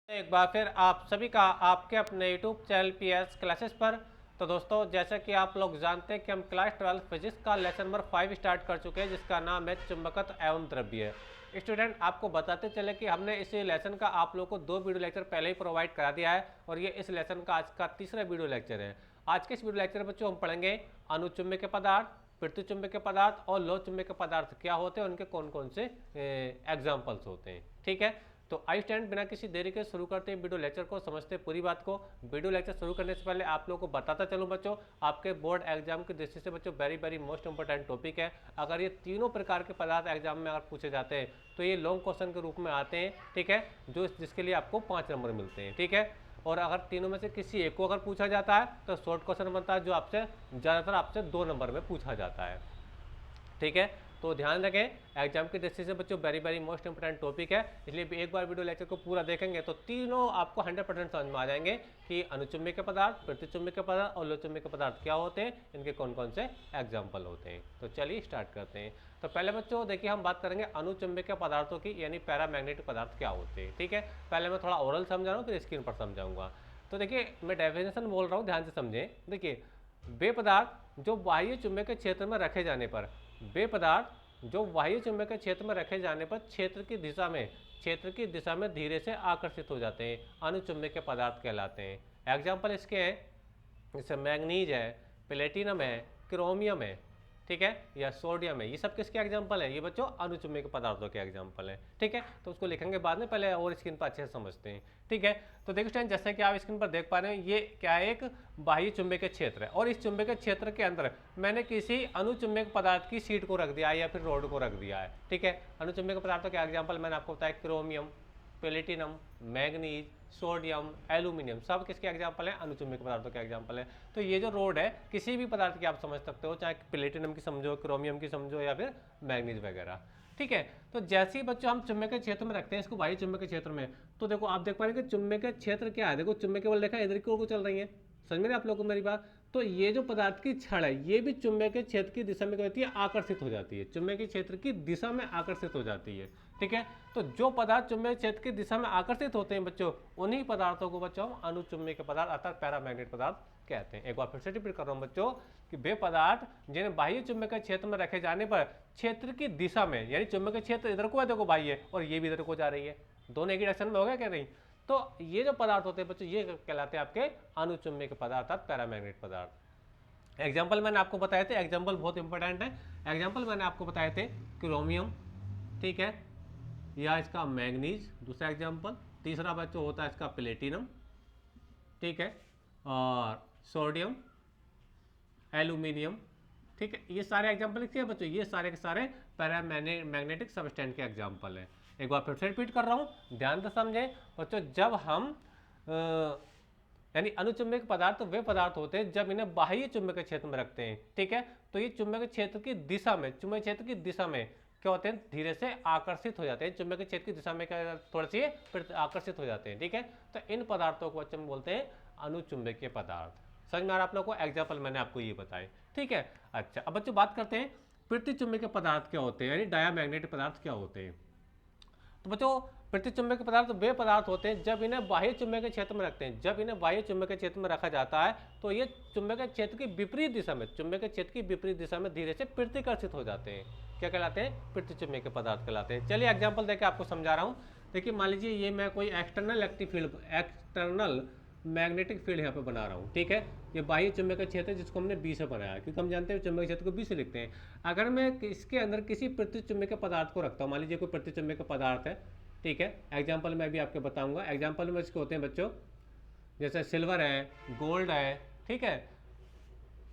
एक बार फिर आप सभी का आपके अपने यूट्यूब चैनल पीएस क्लासेस पर। तो दोस्तों, जैसा कि आप लोग जानते हैं कि हम क्लास 12 फिजिक्स का लेसन नंबर 5 स्टार्ट कर चुके हैं, जिसका नाम है चुंबकत्व एवं द्रव्य। स्टूडेंट, आपको बताते चले कि हमने इस लेसन का आप लोग को 2 वीडियो लेक्चर पहले ही प्रोवाइड करा दिया है और ये इस लेसन का आज का तीसरा वीडियो लेक्चर है। आज के इस वीडियो लेक्चर में बच्चों हम पढ़ेंगे अनुचुंबकीय पदार्थ, पृथ्वीचुंबकीय पदार्थ और लोह चुंबकीय पदार्थ क्या होते हैं, उनके कौन कौन से एग्जाम्पल्स होते हैं। ठीक है, तो आई स्टैंड बिना किसी देरी के शुरू करते हैं वीडियो लेक्चर को, समझते हैं पूरी बात को। वीडियो लेक्चर शुरू करने से पहले आप लोगों को बताता चलूं बच्चों, आपके बोर्ड एग्जाम की दृष्टि से बच्चों very very most important topic है। अगर ये तीनों प्रकार के पदार्थ एग्जाम में अगर पूछे जाते हैं तो ये लॉन्ग क्वेश्चन के रूप में आते हैं। ठीक है, जो जिसके लिए आपको 5 नंबर मिलते हैं। ठीक है, और अगर तीनों में से किसी एक को अगर पूछा जाता है तो शॉर्ट क्वेश्चन बनता है, जो आपसे ज़्यादातर आपसे 2 नंबर में पूछा जाता है। ठीक है, तो ध्यान रखें, एग्जाम की दृष्टि से बच्चों very very most important topic है, इसलिए एक बार वीडियो लेक्चर को पूरा देखेंगे तो तीनों आपको 100% समझ में आ जाएंगे कि अनुचुंबकीय पदार्थ, पृथ्वीचुंबकीय पदार्थ और लोहचुंबकीय पदार्थ क्या होते हैं, इनके कौन कौन से एग्जाम्पल होते हैं। तो चलिए स्टार्ट करते हैं। तो पहले बच्चों देखिए, हम बात करेंगे अनुचुंबकीय पदार्थों की, यानी पैरामैग्नेटिक पदार्थ क्या होते हैं। ठीक है, पहले मैं थोड़ा ओरल समझा रहा हूँ, फिर स्क्रीन पर समझाऊंगा। तो देखिए, मैं डेफिनेशन बोल रहा हूँ, ध्यान से समझें। देखिए, वे पदार्थ जो बाह्य चुंबकीय क्षेत्र में रखे जाने पर, वे पदार्थ जो बाह्य चुंबकीय क्षेत्र में रखे जाने पर क्षेत्र की दिशा में धीरे से आकर्षित हो जाते हैं, अनुचुंबकीय पदार्थ कहलाते हैं। एग्जाम्पल इसके हैं, जैसे मैग्नीज है, प्लेटिनम है, क्रोमियम है, ठीक है, या सोडियम है। ये सब किसके एग्जाम्पल है? ये बच्चों अनुचुंबकीय पदार्थों के एग्जाम्पल है। ठीक है, तो उसको लिखेंगे बाद में, पहले और स्क्रीन पर अच्छे से समझते हैं। ठीक है, तो देखो स्टूडेंट, जैसे कि आप स्क्रीन पर देख पा रहे हैं, ये क्या है, एक बाह्य चुंबकीय क्षेत्र है और इस चुंबकीय क्षेत्र के अंदर मैंने किसी अनुचुंबकीय पदार्थ की शीट को रख दिया है या फिर रोड को रख दिया है। ठीक है, अनुचुंबकीय पदार्थों के एग्जाम्पल मैंने आपको बताया, chromium, platinum, manganese, sodium, aluminium, सब किसके एग्जाम्पल है? अनुचुंबकीय पदार्थों के एग्जाम्पल है। तो ये जो रोड है किसी भी पदार्थ की आप समझ सकते हो, चाहे प्लेटिनम की समझो, क्रोमियम की समझो या फिर मैग्नीज वगैरह। ठीक है, तो जैसे ही बच्चों हम चुंबकीय क्षेत्र में रखते हैं इसको, बाह्य चुंबकीय क्षेत्र में, तो देखो आप देख पा रहे हैं कि चुंबकीय क्षेत्र क्या है। देखो चुंबकीय बल रेखा इधर की ओर को चल रही है, समझ में आप लोगों को मेरी बात। तो ये जो पदार्थ की छड़ है, ये भी चुंबकीय क्षेत्र की दिशा में क्या होती है? आकर्षित हो जाती है, चुंबकीय क्षेत्र की दिशा में आकर्षित हो जाती है। ठीक है, तो जो पदार्थ चुंबकीय क्षेत्र की दिशा में आकर्षित होते हैं बच्चों, उन्हीं पदार्थों को बच्चों हम अनुचुंबकीय पदार्थ अर्थात पैरामैग्नेटिक पदार्थ कहते हैं। एक बार फिर से रिपीट कर रहा हूं बच्चों कि वे पदार्थ जिन्हें बाह्य चुंबकीय क्षेत्र में रखे जाने पर क्षेत्र की दिशा में, यानी चुंबकीय क्षेत्र इधर को है, देखो बाह्य, और ये भी इधर को जा रही है, दोनों एक ही डायरेक्शन में हो गया क्या? नहीं। तो ये जो पदार्थ होते हैं बच्चों, ये कहलाते हैं आपके अनुचुंबकीय पदार्थ अर्थात पैरामैग्नेटिक पदार्थ। एग्जाम्पल मैंने आपको बताए थे, एग्जाम्पल बहुत इंपॉर्टेंट है। एग्जाम्पल मैंने आपको बताए थे क्रोमियम, ठीक है, या इसका मैग्नीज, दूसरा एग्जाम्पल। तीसरा बच्चों होता है इसका प्लेटिनम, ठीक है, और सोडियम, एल्यूमिनियम। ठीक है, ये सारे एग्जाम्पल लिखते हैं बच्चों, ये सारे के सारे पैरामैग्नेटिक सबस्टेंस के एग्जाम्पल हैं। एक बार फिर से रिपीट कर रहा हूँ, ध्यान से समझें बच्चों। जब हम यानी अनुचुंबकीय पदार्थ वे पदार्थ होते हैं जब इन्हें बाह्य चुंबकीय क्षेत्र में रखते हैं। ठीक है, तो ये चुंबकीय क्षेत्र की दिशा में, चुंबकीय क्षेत्र की दिशा में क्या होते हैं? धीरे से आकर्षित हो जाते हैं, चुंबकीय क्षेत्र की दिशा में क्या थोड़ी सी आकर्षित हो जाते हैं। ठीक है, तो इन पदार्थों को बच्चे बोलते हैं अनुचुंबकीय पदार्थ। समझ में आ रहा आप लोगों को? एग्जाम्पल मैंने आपको ये बताए। ठीक है, अच्छा, अब बच्चों बात करते हैं पृथ्वीचुंबकीय पदार्थ क्या होते हैं, यानी डायामैग्नेटिक पदार्थ क्या होते हैं। तो बच्चों, पृथ्वीचुंबकीय पदार्थ वे पदार्थ होते हैं जब इन्हें बाह्य चुंबकीय क्षेत्र में रखते हैं। जब इन्हें बाह्य चुंबकीय क्षेत्र में रखा जाता है तो ये चुंबकीय क्षेत्र की विपरीत दिशा में, चुंबकीय क्षेत्र की विपरीत दिशा में धीरे से प्रतिकर्षित हो जाते हैं। क्या कहलाते हैं? पृथ्वीचुंबकीय पदार्थ कहलाते हैं। चलिए एग्जाम्पल देकर आपको समझा रहा हूँ। देखिए, मान लीजिए ये मैं कोई external electric field, external magnetic field यहाँ पे बना रहा हूँ। ठीक है, ये बाह्य चुंबकीय क्षेत्र है जिसको हमने बी से बनाया, क्योंकि हम जानते हैं चुंबकीय क्षेत्र को बी से लिखते हैं। अगर मैं इसके अंदर किसी पृथ्वीचुंबकीय पदार्थ को रखता हूँ, मान लीजिए कोई पृथ्वीचुंबकीय पदार्थ है, ठीक है, एग्जाम्पल मैं भी आपके बताऊंगा। एग्जाम्पल में इसके होते हैं बच्चों, जैसे सिल्वर है, गोल्ड है, ठीक है।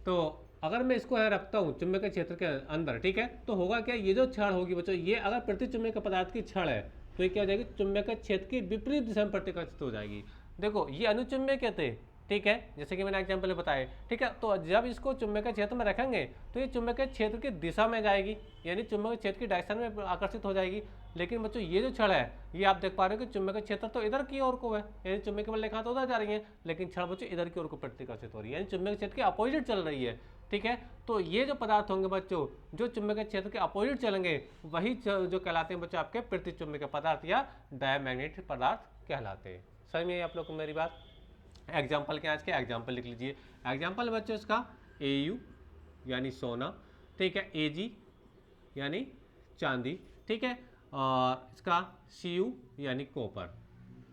तो अगर मैं इसको यहाँ रखता हूँ चुंबकीय क्षेत्र के अंदर, ठीक है, तो होगा क्या? ये जो छड़ होगी बच्चों, ये अगर पृथ्वीचुंबकीय पदार्थ की छड़ है तो ये क्या हो जाएगी? चुंबकीय क्षेत्र की विपरीत दिशा में प्रतिकर्षित हो जाएगी। देखो, ये अनुचुंबकीय थे, ठीक है, जैसे कि मैंने एग्जाम्पल में बताया। ठीक है, तो जब इसको चुंबकीय क्षेत्र में रखेंगे तो ये चुंबकीय क्षेत्र की दिशा में जाएगी, यानी चुंबकीय क्षेत्र की डायरेक्शन में आकर्षित हो जाएगी। लेकिन बच्चों, ये जो छड़ है, ये आप देख पा रहे हो कि चुंबकीय क्षेत्र तो इधर की ओर को है, यानी चुंबकीय बल रेखा तो उधर जा रही है, लेकिन छड़ बच्चों इधर की ओर को प्रतिकर्षित हो रही है, यानी चुंबकीय क्षेत्र के अपोजिट चल रही है। ठीक है, तो ये जो पदार्थ होंगे बच्चों, जो चुंबकीय क्षेत्र के अपोजिट चलेंगे, वही जो कहलाते हैं बच्चों आपके पृथ्वीचुंबकीय पदार्थ या डायमैग्नेटिक पदार्थ कहलाते हैं। समझ में आई आप लोग को मेरी बात। एग्जाम्पल क्या आज के एग्जाम्पल लिख लीजिए। एग्जाम्पल बच्चों इसका AU यानी सोना, ठीक है, AG यानी चांदी, ठीक है, और इसका CU यानी कॉपर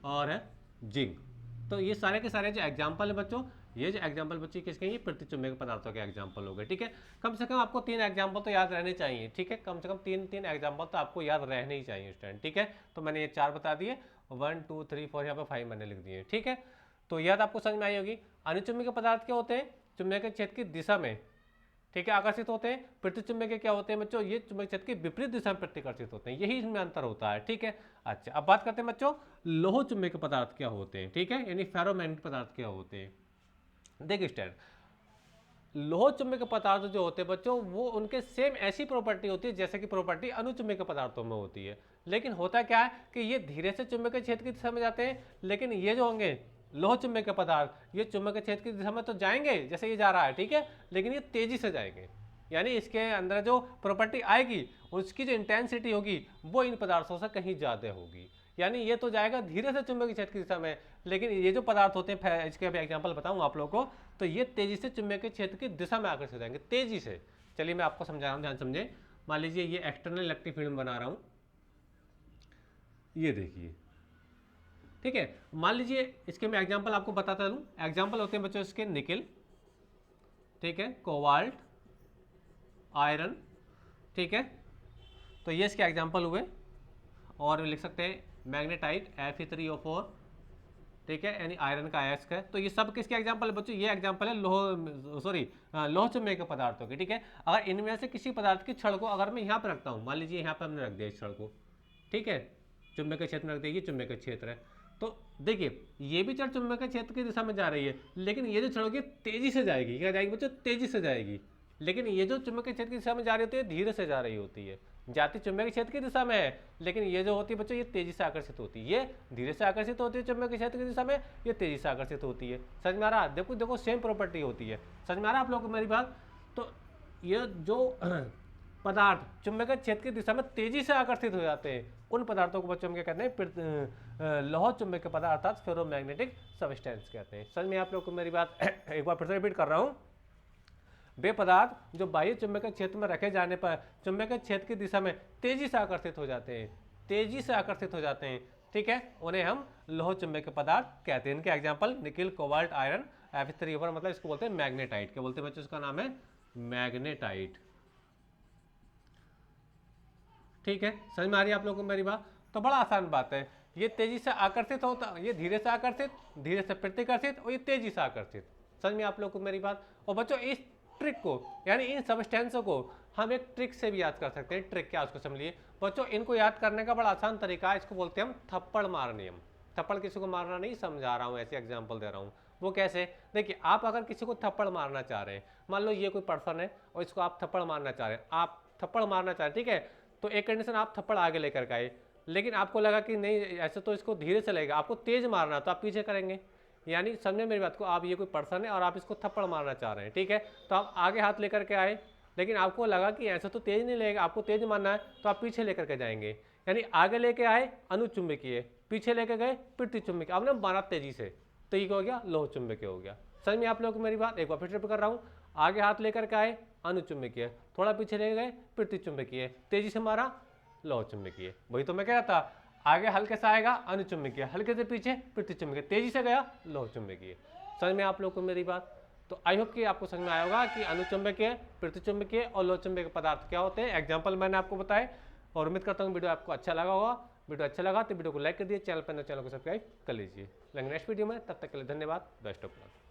और है जिंक। तो ये सारे के सारे जो एग्जाम्पल है बच्चों, ये जो एग्जाम्पल बच्चे किसके हैं, ये प्रतिचुंबक पदार्थों के एग्जाम्पल हो गए, ठीक है। कम से कम आपको 3 एग्जाम्पल तो याद रहने चाहिए, ठीक है, कम से कम 3 एग्जाम्पल तो आपको याद रहने ही चाहिए स्टूडेंट, ठीक है। तो मैंने ये 4 बता दिए, 1 2 3 4 यहाँ पे 5 मैंने लिख दिए, ठीक है। तो याद आपको समझ में आई होगी। अनुचुंबकीय पदार्थ क्या होते हैं, चुंबकीय क्षेत्र की दिशा में, ठीक है, आकर्षित होते हैं। प्रतिचुंबकीय क्या होते हैं बच्चों, ये चुंबकीय क्षेत्र की विपरीत दिशा में प्रतिकर्षित होते हैं, यही इसमें अंतर होता है, ठीक है। अच्छा, अब बात करते हैं बच्चों लोह चुंबकीय पदार्थ क्या होते हैं, ठीक है, यानी फेरोमैग्नेटिक पदार्थ क्या होते हैं। देखिए स्टैंड, लोह चुंबकीय पदार्थ जो होते हैं बच्चों, वो उनके सेम ऐसी प्रॉपर्टी होती है जैसे कि प्रॉपर्टी अनुचुंबकीय पदार्थों में होती है। लेकिन होता क्या है कि ये धीरे से चुंबकीय क्षेत्र की दिशा में जाते हैं, लेकिन ये जो होंगे लोह चुंबकीय पदार्थ, ये चुंबकीय क्षेत्र की दिशा में तो जाएंगे जैसे ये जा रहा है, ठीक है, लेकिन ये तेजी से जाएंगे, यानी इसके अंदर जो प्रॉपर्टी आएगी उसकी जो इंटेंसिटी होगी वो इन पदार्थों से कहीं ज़्यादा होगी। यानी ये तो जाएगा धीरे से चुंबकीय क्षेत्र की दिशा में, लेकिन ये जो पदार्थ होते हैं, इसके अभी एग्जांपल बताऊं आप लोगों को, तो ये तेजी से चुंबकीय क्षेत्र की दिशा में आकर्षित हो जाएंगे, तेजी से। चलिए मैं आपको समझा रहा हूँ, ध्यान समझे। मान लीजिए ये एक्सटर्नल इलेक्ट्रिक फील्ड बना रहा हूँ, ये देखिए, ठीक है। मान लीजिए इसके मैं एग्जाम्पल आपको बताता हूँ। एग्जाम्पल होते हैं बच्चों इसके निकेल, ठीक है, कोबाल्ट, आयरन, ठीक है, तो ये इसके एग्जाम्पल हुए। और लिख सकते हैं मैग्नेटाइट Fe3O4, ठीक है, यानी आयरन का अयस्क है। तो ये सब किसके एग्जाम्पल है बच्चों, ये एग्जाम्पल है लोह चुंबकीय पदार्थों के, ठीक है। अगर इनमें से किसी पदार्थ की छड़ को अगर मैं यहाँ पर रखता हूँ, मान लीजिए यहाँ पर हमने रख दिया इस छड़ को, ठीक है, चुंबकीय क्षेत्र में रख दिया, ये चुंबकीय क्षेत्र है। तो देखिए ये भी छड़ चुंबकीय क्षेत्र की दिशा में जा रही है, लेकिन ये जो छड़ होगी तेजी से जाएगी, क्या जाएगी बच्चों, तेजी से जाएगी। लेकिन ये जो चुंबकीय क्षेत्र की दिशा में जा रही होती है धीरे से जा रही होती है। जाती चुंबकीय क्षेत्र की दिशा में है, लेकिन ये जो होती है बच्चों ये तेजी से आकर्षित होती है, ये धीरे से आकर्षित होती है चुंबकीय क्षेत्र की दिशा में, ये तेजी से आकर्षित होती है। समझ में आ रहा है, देखो देखो सेम प्रॉपर्टी होती है। समझ में आ रहा है आप लोगों को मेरी बात। तो ये जो पदार्थ चुंबकीय क्षेत्र की दिशा में तेजी से आकर्षित हो जाते हैं, उन पदार्थों को बच्चों में क्या कहते हैं, लोह चुंबकीय पदार्थ अर्थात फेरोमैग्नेटिक सबस्टेंस कहते हैं। समझ में आप लोग को मेरी बात। एक बार फिर से रिपीट कर रहा हूँ, वे पदार्थ जो बाह्य चुंबकीय क्षेत्र में रखे जाने पर चुंबकीय क्षेत्र की दिशा में तेजी से आकर्षित हो जाते हैं, तेजी से आकर्षित हो जाते हैं, ठीक है, उन्हें हम लोह चुंबकीय पदार्थ कहते हैं। इनके example nickel, cobalt, iron, Fe3O4, मतलब इसको बोलते हैं मैग्नेटाइट। क्या बोलते हैं बच्चों, इसका नाम है मैग्नेटाइट, ठीक है। समझ में आ रही है आप लोगों को मेरी बात। तो बड़ा आसान बात है, ये तेजी से आकर्षित होता, ये धीरे से आकर्षित, धीरे से प्रतिकर्षित, और ये तेजी से आकर्षित। समझ में आप लोगों को मेरी बात। और बच्चों इस ट्रिक को, यानी इन सबस्टेंसों को हम एक ट्रिक से भी याद कर सकते हैं। ट्रिक क्या उसको समझिए बच्चों, इनको याद करने का बड़ा आसान तरीका है, इसको बोलते हैं हम थप्पड़ मार नियम। थप्पड़ किसी को मारना नहीं समझा रहा हूँ, ऐसे एग्जाम्पल दे रहा हूँ। वो कैसे, देखिए आप अगर किसी को थप्पड़ मारना चाह रहे हैं, मान लो ये कोई पर्सन है और इसको आप थप्पड़ मारना चाह रहे हैं, आप थप्पड़ मारना चाह रहे हैं, ठीक है। तो एक कंडीशन, आप थप्पड़ आगे लेकर के आए, लेकिन आपको लगा कि नहीं ऐसे तो इसको धीरे से लगेगा, आपको तेज मारना, तो आप पीछे करेंगे। यानी समझे मेरी बात को, आप ये कोई पर्सन है और आप इसको थप्पड़ मारना चाह रहे हैं, ठीक है, तो आप आगे हाथ लेकर के आए, लेकिन आपको लगा कि ऐसे तो तेज नहीं लगेगा, आपको तेज मारना है, तो आप पीछे लेकर के जाएंगे। यानी आगे लेके आए अनुचुंबकीय, पीछे लेकर गए प्रतिचुंबकीय, आपने मारा तेजी से, तो ये हो गया लोह चुंबकीय हो गया। समझ में आप लोगों को मेरी बात। एक बार फिर से कर रहा हूँ, आगे हाथ लेकर के आए अनुचुंबकीय, थोड़ा पीछे ले गए प्रतिचुंबकीय, तेजी से मारा लोह चुंबकीय। वही तो मैं कह रहा था, आगे हल्के से आएगा अनुचुंबकीय, हल्के से पीछे प्रतिचुंबकीय, तेजी से गया लोह चुंबकीय। समझ में आप लोग को मेरी बात। तो आई होप कि आपको समझ में आया होगा कि अनुचुंबकीय, प्रतिचुंबकीय और लोह चुंबकीय पदार्थ क्या होते हैं। एग्जाम्पल मैंने आपको बताए, और उम्मीद करता हूँ वीडियो आपको अच्छा लगा होगा। वीडियो अच्छा लगा तो वीडियो को लाइक कर दिए, चैनल पर चैनल को सब्सक्राइब कर लीजिए। नेक्स्ट वीडियो में, तब तक के लिए धन्यवाद, बेस्ट ऑफ लक।